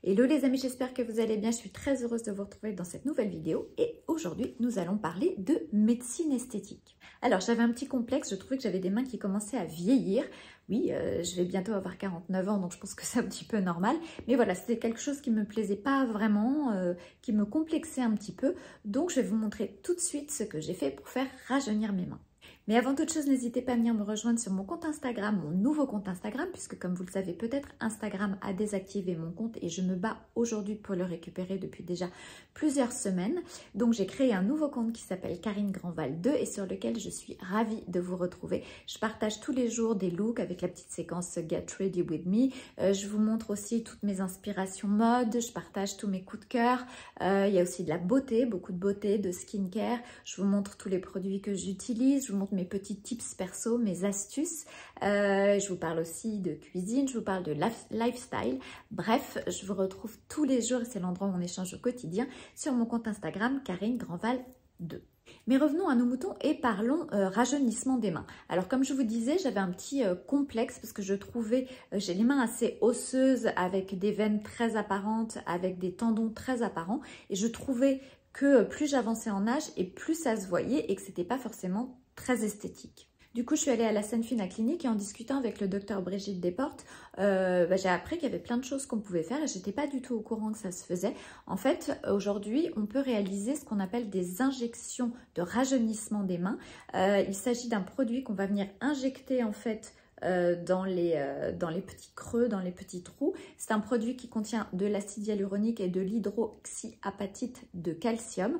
Hello les amis, j'espère que vous allez bien. Je suis très heureuse de vous retrouver dans cette nouvelle vidéo et aujourd'hui nous allons parler de médecine esthétique. Alors j'avais un petit complexe, je trouvais que j'avais des mains qui commençaient à vieillir. Oui, je vais bientôt avoir 49 ans donc je pense que c'est un petit peu normal. Mais voilà, c'était quelque chose qui ne me plaisait pas vraiment, qui me complexait un petit peu. Donc je vais vous montrer tout de suite ce que j'ai fait pour faire rajeunir mes mains. Mais avant toute chose, n'hésitez pas à venir me rejoindre sur mon compte Instagram, mon nouveau compte Instagram, puisque comme vous le savez peut-être, Instagram a désactivé mon compte et je me bats aujourd'hui pour le récupérer depuis déjà plusieurs semaines. Donc j'ai créé un nouveau compte qui s'appelle Karine Grandval 2 et sur lequel je suis ravie de vous retrouver. Je partage tous les jours des looks avec la petite séquence Get Ready With Me. Je vous montre aussi toutes mes inspirations mode, je partage tous mes coups de cœur. Il y a aussi de la beauté, beaucoup de beauté, de skincare. Je vous montre tous les produits que j'utilise, je vous montre mes petits tips perso, mes astuces. Je vous parle aussi de cuisine, je vous parle de lifestyle. Bref, je vous retrouve tous les jours et c'est l'endroit où on échange au quotidien sur mon compte Instagram Karine Grandval 2. Mais revenons à nos moutons et parlons rajeunissement des mains. Alors comme je vous disais, j'avais un petit complexe parce que je trouvais, j'ai les mains assez osseuses avec des veines très apparentes, avec des tendons très apparents et je trouvais que plus j'avançais en âge et plus ça se voyait et que c'était pas forcément très esthétique. Du coup, je suis allée à la Senfina Clinique et en discutant avec le docteur Brigitte Desportes, j'ai appris qu'il y avait plein de choses qu'on pouvait faire et j'étais pas du tout au courant que ça se faisait. En fait, aujourd'hui, on peut réaliser ce qu'on appelle des injections de rajeunissement des mains. Il s'agit d'un produit qu'on va venir injecter en fait dans les petits creux, dans les petits trous. C'est un produit qui contient de l'acide hyaluronique et de l'hydroxyapatite de calcium.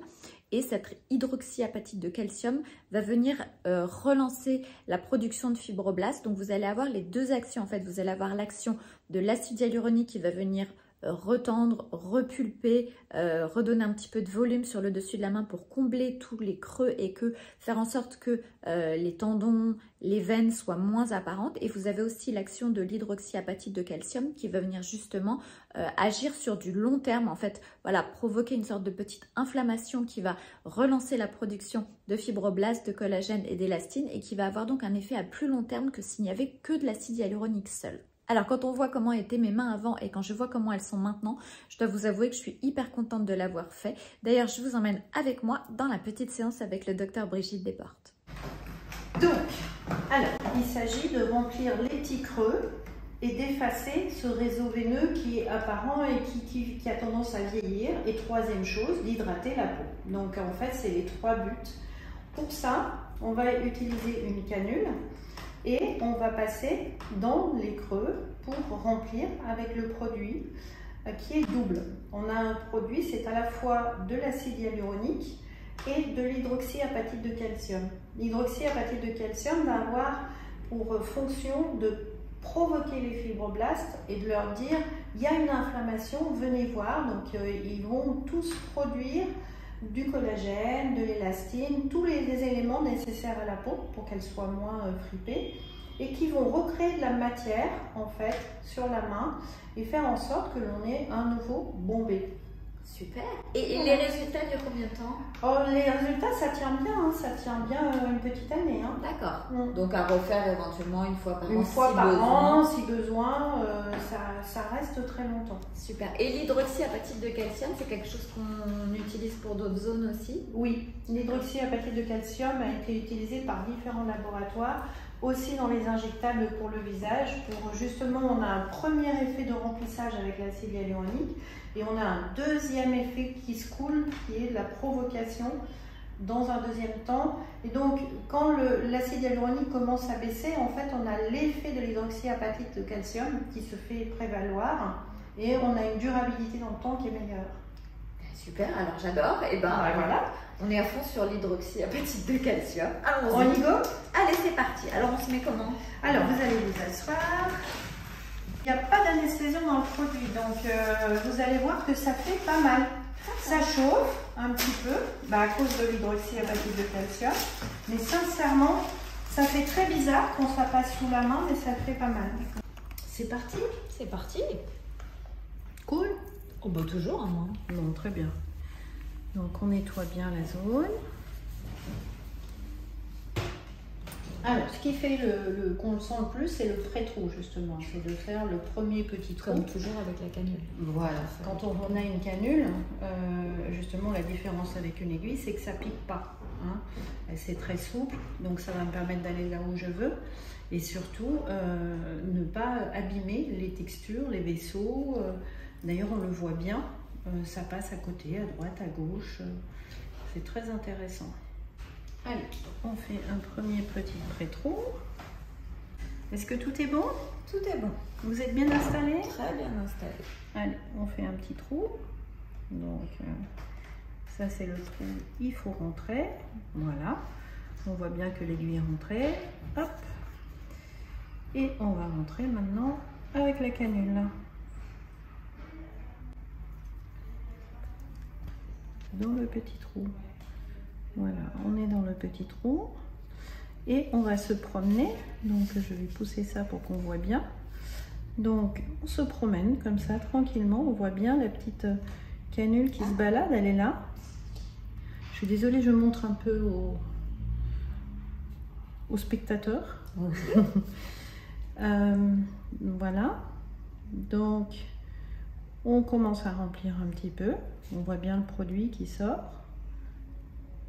Et cette hydroxyapatite de calcium va venir relancer la production de fibroblastes. Donc vous allez avoir les deux actions en fait. Vous allez avoir l'action de l'acide hyaluronique qui va venir retendre, repulper, redonner un petit peu de volume sur le dessus de la main pour combler tous les creux et que faire en sorte que les tendons, les veines soient moins apparentes. Et vous avez aussi l'action de l'hydroxyapatite de calcium qui va venir justement agir sur du long terme, en fait, voilà, provoquer une sorte de petite inflammation qui va relancer la production de fibroblastes, de collagène et d'élastine et qui va avoir donc un effet à plus long terme que s'il n'y avait que de l'acide hyaluronique seul. Alors quand on voit comment étaient mes mains avant et quand je vois comment elles sont maintenant, je dois vous avouer que je suis hyper contente de l'avoir fait. D'ailleurs, je vous emmène avec moi dans la petite séance avec le docteur Brigitte Desportes. Donc, alors, il s'agit de remplir les petits creux et d'effacer ce réseau veineux qui est apparent et qui a tendance à vieillir. Et troisième chose, d'hydrater la peau. Donc en fait, c'est les trois buts. Pour ça, on va utiliser une canule. Et on va passer dans les creux pour remplir avec le produit qui est double. On a un produit, c'est à la fois de l'acide hyaluronique et de l'hydroxyapatite de calcium. L'hydroxyapatite de calcium va avoir pour fonction de provoquer les fibroblastes et de leur dire il y a une inflammation, venez voir. Donc ils vont tous produire du collagène, de l'élastine, tous les éléments nécessaires à la peau pour qu'elle soit moins fripée et qui vont recréer de la matière en fait sur la main et faire en sorte que l'on ait un nouveau bombé. Super. Et les résultats durent combien de temps? Oh, les résultats, ça tient bien, hein, ça tient bien une petite année. Hein. D'accord. Donc à refaire éventuellement une fois par an. Une fois par an, si besoin, ça reste très longtemps. Super. Et l'hydroxyapatite de calcium, c'est quelque chose qu'on utilise pour d'autres zones aussi? Oui, l'hydroxyapatite de calcium a été utilisée par différents laboratoires, aussi dans les injectables pour le visage. Pour justement, on a un premier effet de remplissage avec l'acide hyaluronique. Et on a un deuxième effet qui se coule, qui est la provocation dans un deuxième temps. Et donc, quand l'acide hyaluronique commence à baisser, en fait, on a l'effet de l'hydroxyapatite de calcium qui se fait prévaloir. Et on a une durabilité dans le temps qui est meilleure. Super, alors j'adore. Et ben voilà, on est à fond sur l'hydroxyapatite de calcium. Alors, on y go? Allez, c'est parti. Alors, on se met comment? Alors, vous allez vous asseoir. Il n'y a pas d'anesthésion dans le produit, donc vous allez voir que ça fait pas mal. Ça chauffe un petit peu, à cause de l'hydroxyapatite de calcium, mais sincèrement, ça fait très bizarre quand ça passe sous la main, mais ça fait pas mal. C'est parti? C'est parti. Cool. Oh bah toujours à moi. Non, très bien. Donc on nettoie bien la zone. Alors, ce qui fait qu'on le sent le plus, c'est le pré-trou, justement. C'est de faire le premier petit trou. Comme toujours avec la canule. Voilà. Quand on a une canule, justement, la différence avec une aiguille, c'est que ça ne pique pas. Hein. C'est très souple, donc ça va me permettre d'aller là où je veux. Et surtout, ne pas abîmer les textures, les vaisseaux. D'ailleurs, on le voit bien. Ça passe à côté, à droite, à gauche. C'est très intéressant. Allez, on fait un premier petit pré-trou. Est-ce que tout est bon? Tout est bon. Vous êtes bien installé? Très bien installé. Allez, on fait un petit trou. Donc, ça c'est le trou, il faut rentrer. Voilà. On voit bien que l'aiguille est rentrée. Hop. Et on va rentrer maintenant avec la canule. Dans le petit trou. Voilà, on est dans le petit trou et on va se promener. Donc je vais pousser ça pour qu'on voit bien. Donc on se promène comme ça tranquillement. On voit bien la petite canule qui se balade, elle est là. Je suis désolée, je montre un peu aux spectateurs. Voilà. Donc on commence à remplir un petit peu. On voit bien le produit qui sort.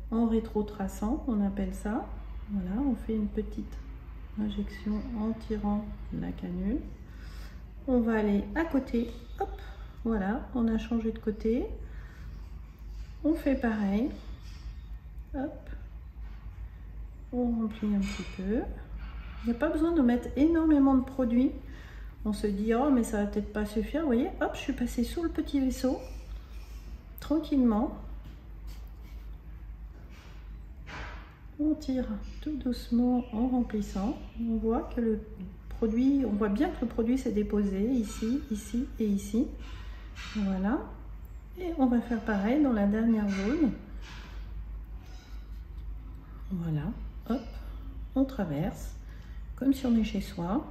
En rétrotraçant, on appelle ça. Voilà, on fait une petite injection en tirant la canule. On va aller à côté. Hop, voilà, on a changé de côté. On fait pareil. Hop, on remplit un petit peu. Il n'y a pas besoin de mettre énormément de produit. On se dit, oh, mais ça va peut-être pas suffire. Vous voyez, hop, je suis passée sous le petit vaisseau. Tranquillement. On tire tout doucement en remplissant. On voit que le produit, on voit bien que le produit s'est déposé ici, ici et ici. Voilà. Et on va faire pareil dans la dernière zone. Voilà. Hop. On traverse. Comme si on est chez soi.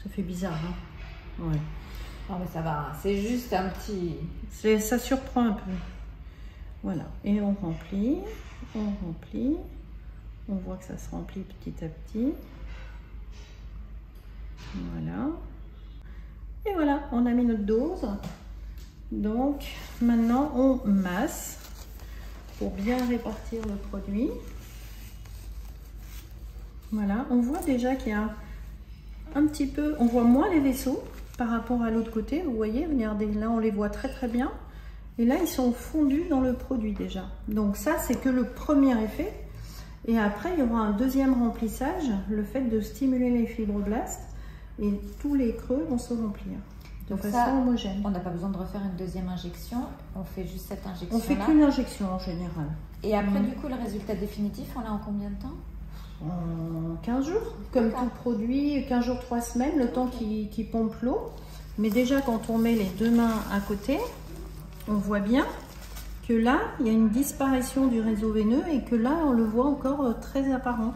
Ça fait bizarre, hein? Ouais. Oh, mais ça va. C'est juste un petit... Ça surprend un peu. Voilà. Et on remplit. On remplit, on voit que ça se remplit petit à petit. Voilà. Et voilà, on a mis notre dose. Donc maintenant on masse pour bien répartir le produit. Voilà, on voit déjà qu'il y a un petit peu, on voit moins les vaisseaux par rapport à l'autre côté. Vous voyez, regardez, là on les voit très très bien. Et là, ils sont fondus dans le produit déjà. Donc ça, c'est que le premier effet. Et après, il y aura un deuxième remplissage, le fait de stimuler les fibroblastes. Et tous les creux vont se remplir de façon homogène. On n'a pas besoin de refaire une deuxième injection. On fait juste cette injection-là. On fait qu'une injection en général. Et après, du coup, le résultat définitif, on l'a en combien de temps? En 15 jours. Comme tout produit, 15 jours, 3 semaines, le temps qui pompe l'eau. Mais déjà, quand on met les deux mains à côté, on voit bien que là, il y a une disparition du réseau veineux et que là, on le voit encore très apparent.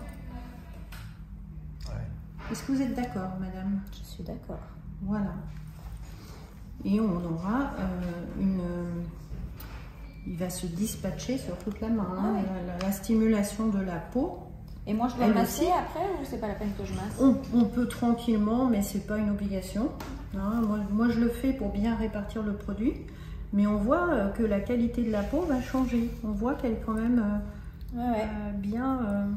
Ouais. Est-ce que vous êtes d'accord, madame? Je suis d'accord. Voilà. Et on aura il va se dispatcher sur toute la main. Hein, la stimulation de la peau. Et moi, je dois masser après ou c'est pas la peine que je masse? On peut tranquillement, mais c'est pas une obligation. Hein, moi, je le fais pour bien répartir le produit. Mais on voit que la qualité de la peau va changer. On voit qu'elle est quand même bien...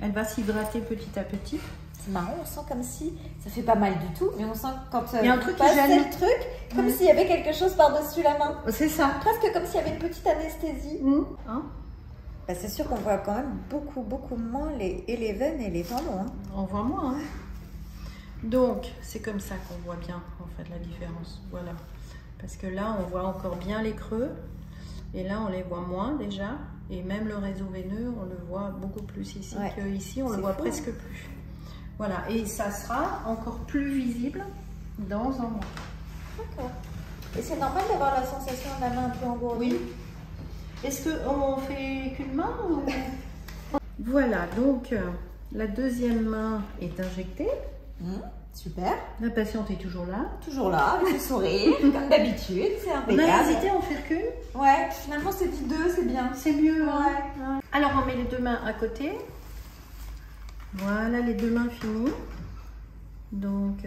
elle va s'hydrater petit à petit. C'est marrant, on sent comme si... Ça fait pas mal du tout, mais on sent quand il y a un truc qui gêne le truc, comme s'il y avait quelque chose par-dessus la main. C'est ça. Presque comme s'il y avait une petite anesthésie. Hein? Bah, c'est sûr qu'on voit quand même beaucoup moins les veines et les tendons. Hein. On voit moins. Hein. Donc, c'est comme ça qu'on voit bien, en fait, la différence. Voilà. Parce que là, on voit encore bien les creux. Et là, on les voit moins déjà. Et même le réseau veineux, on le voit beaucoup plus ici qu'ici. On le voit presque plus. Voilà. Et ça sera encore plus visible dans un mois. D'accord. Et c'est normal d'avoir la sensation de la main un peu engourdie? Oui. Est-ce qu'on fait qu'une main ou... Voilà. Donc, la deuxième main est injectée. Super. La patiente est toujours là. Toujours là, avec le sourire, comme d'habitude, c'est impeccable. On a hésité à en faire qu'une. Ouais, finalement c'est dit deux, c'est bien. C'est mieux. Ouais. Alors on met les deux mains à côté. Voilà les 2 mains finies. Donc,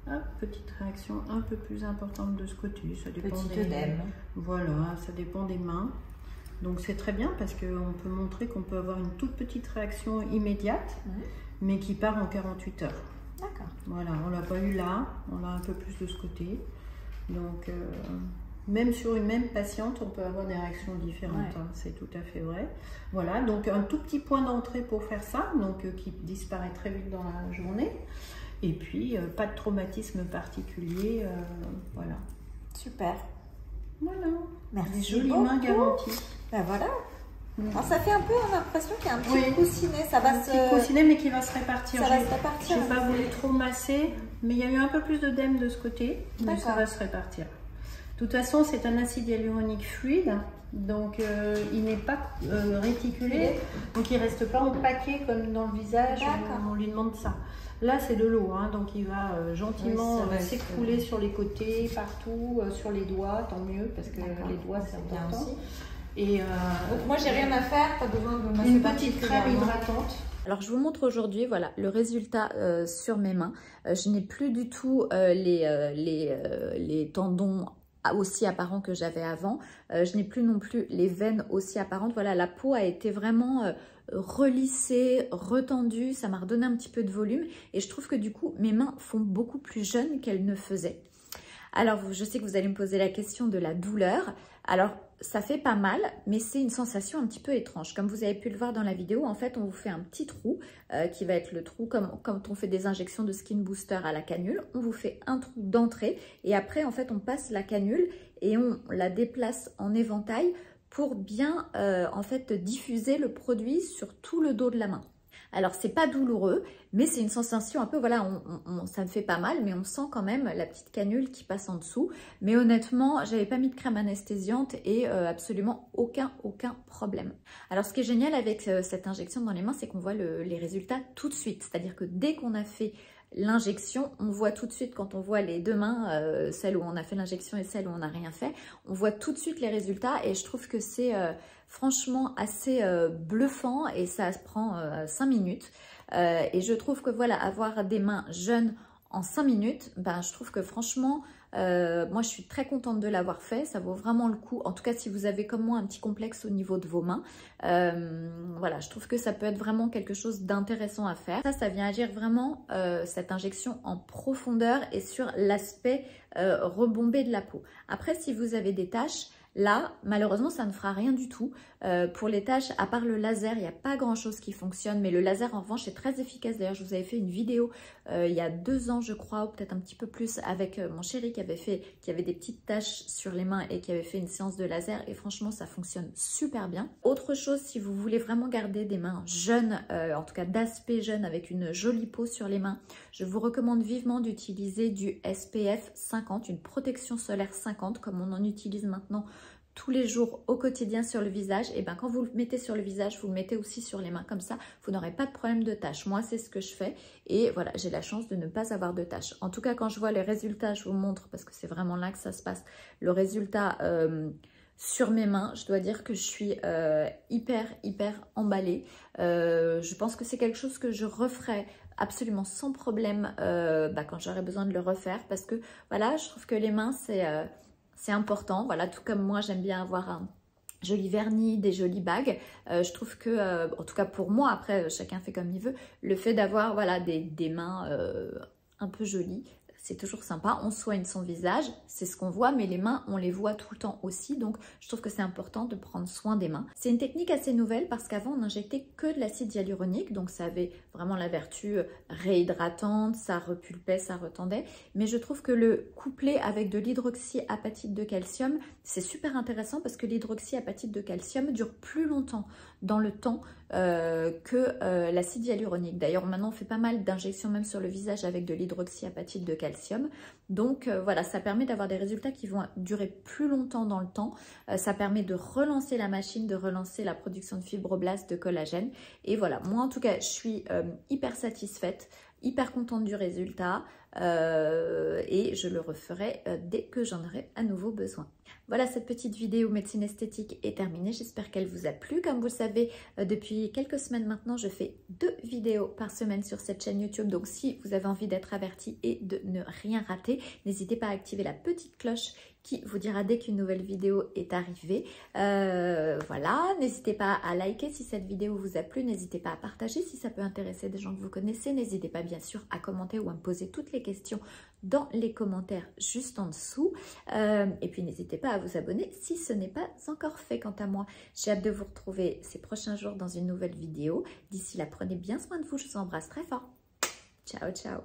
hop, petite réaction un peu plus importante de ce côté. Ça dépend Petite des... œdème. Voilà, ça dépend des mains. Donc c'est très bien parce qu'on peut montrer qu'on peut avoir une toute petite réaction immédiate, mais qui part en 48 heures. D'accord. Voilà, on l'a pas eu là, on l'a un peu plus de ce côté. Donc, même sur une même patiente, on peut avoir des réactions différentes, hein, c'est tout à fait vrai. Voilà, donc un tout petit point d'entrée pour faire ça, donc qui disparaît très vite dans la journée. Et puis, pas de traumatisme particulier, voilà. Super. Voilà. Merci. Des jolies mains garanties. Ben voilà. Alors, ça fait un peu l'impression qu'il y a un petit coussinet, ça va se... petit coussinet, mais qui va se répartir. Ça va se répartir. Je n'ai pas voulu trop masser, mais il y a eu un peu plus d'œdème de ce côté, mais ça va se répartir. De toute façon, c'est un acide hyaluronique fluide, donc il n'est pas réticulé, donc il ne reste pas empaqué comme dans le visage, on lui demande ça. Là, c'est de l'eau, hein, donc il va gentiment s'écrouler sur les côtés, partout, sur les doigts, tant mieux, parce que les doigts, c'est important. Aussi. Et donc moi, j'ai rien à faire, pas besoin de masser une petite crème hydratante. Alors, je vous montre aujourd'hui, voilà, le résultat sur mes mains. Je n'ai plus du tout les tendons aussi apparents que j'avais avant. Je n'ai plus non plus les veines aussi apparentes. Voilà, la peau a été vraiment relissée, retendue. Ça m'a redonné un petit peu de volume. Et je trouve que du coup, mes mains font beaucoup plus jeunes qu'elles ne faisaient. Alors, je sais que vous allez me poser la question de la douleur. Alors, ça fait pas mal, mais c'est une sensation un petit peu étrange. Comme vous avez pu le voir dans la vidéo, en fait, on vous fait un petit trou qui va être le trou comme quand on fait des injections de skin booster à la canule. On vous fait un trou d'entrée et après, en fait, on passe la canule et on la déplace en éventail pour bien, en fait, diffuser le produit sur tout le dos de la main. Alors, c'est pas douloureux, mais c'est une sensation un peu, voilà, ça me fait pas mal, mais on sent quand même la petite canule qui passe en dessous. Mais honnêtement, j'avais pas mis de crème anesthésiante et absolument aucun problème. Alors, ce qui est génial avec cette injection dans les mains, c'est qu'on voit les résultats tout de suite. C'est-à-dire que dès qu'on a fait l'injection, on voit tout de suite quand on voit les 2 mains, celle où on a fait l'injection et celle où on n'a rien fait, on voit tout de suite les résultats et je trouve que c'est franchement assez bluffant et ça se prend 5 minutes. Et je trouve que voilà, avoir des mains jeunes en 5 minutes, ben, je trouve que franchement, moi je suis très contente de l'avoir fait, ça vaut vraiment le coup. En tout cas, si vous avez comme moi un petit complexe au niveau de vos mains, voilà, je trouve que ça peut être vraiment quelque chose d'intéressant à faire. Ça vient agir vraiment cette injection en profondeur et sur l'aspect rebombé de la peau. Après, si vous avez des taches, là, malheureusement, ça ne fera rien du tout. Pour les taches, à part le laser, il n'y a pas grand-chose qui fonctionne. Mais le laser, en revanche, est très efficace. D'ailleurs, je vous avais fait une vidéo il y a 2 ans, je crois, ou peut-être un petit peu plus, avec mon chéri qui avait des petites taches sur les mains et qui avait fait une séance de laser. Et franchement, ça fonctionne super bien. Autre chose, si vous voulez vraiment garder des mains jeunes, en tout cas d'aspect jeune, avec une jolie peau sur les mains, je vous recommande vivement d'utiliser du SPF 50, une protection solaire 50, comme on en utilise maintenant tous les jours au quotidien sur le visage. Et bien quand vous le mettez sur le visage, vous le mettez aussi sur les mains, comme ça vous n'aurez pas de problème de taches. Moi c'est ce que je fais et voilà, j'ai la chance de ne pas avoir de taches. En tout cas, quand je vois les résultats, je vous montre parce que c'est vraiment là que ça se passe, le résultat sur mes mains, je dois dire que je suis hyper emballée. Je pense que c'est quelque chose que je referai absolument sans problème quand j'aurai besoin de le refaire, parce que voilà, je trouve que les mains c'est important. Voilà, tout comme moi j'aime bien avoir un joli vernis, des jolies bagues. Je trouve que, en tout cas pour moi, après chacun fait comme il veut, le fait d'avoir voilà, des mains un peu jolies, c'est toujours sympa. On soigne son visage, c'est ce qu'on voit, mais les mains, on les voit tout le temps aussi. Donc, je trouve que c'est important de prendre soin des mains. C'est une technique assez nouvelle parce qu'avant, on n'injectait que de l'acide hyaluronique. Donc, ça avait vraiment la vertu réhydratante, ça repulpait, ça retendait. Mais je trouve que le coupler avec de l'hydroxyapatite de calcium, c'est super intéressant parce que l'hydroxyapatite de calcium dure plus longtemps dans le temps que l'acide hyaluronique. D'ailleurs, maintenant, on fait pas mal d'injections même sur le visage avec de l'hydroxyapatite de calcium. Donc, voilà, ça permet d'avoir des résultats qui vont durer plus longtemps dans le temps. Ça permet de relancer la machine, de relancer la production de fibroblastes, de collagène. Et voilà, moi, en tout cas, je suis hyper satisfaite. hyper contente du résultat et je le referai dès que j'en aurai à nouveau besoin. Voilà, cette petite vidéo médecine esthétique est terminée. J'espère qu'elle vous a plu. Comme vous le savez, depuis quelques semaines maintenant, je fais 2 vidéos par semaine sur cette chaîne YouTube. Donc, si vous avez envie d'être averti et de ne rien rater, n'hésitez pas à activer la petite cloche qui vous dira dès qu'une nouvelle vidéo est arrivée. Voilà, n'hésitez pas à liker si cette vidéo vous a plu. N'hésitez pas à partager si ça peut intéresser des gens que vous connaissez. N'hésitez pas bien sûr à commenter ou à me poser toutes les questions dans les commentaires juste en dessous. Et puis n'hésitez pas à vous abonner si ce n'est pas encore fait. Quant à moi, j'ai hâte de vous retrouver ces prochains jours dans une nouvelle vidéo. D'ici là, prenez bien soin de vous. Je vous embrasse très fort. Ciao, ciao.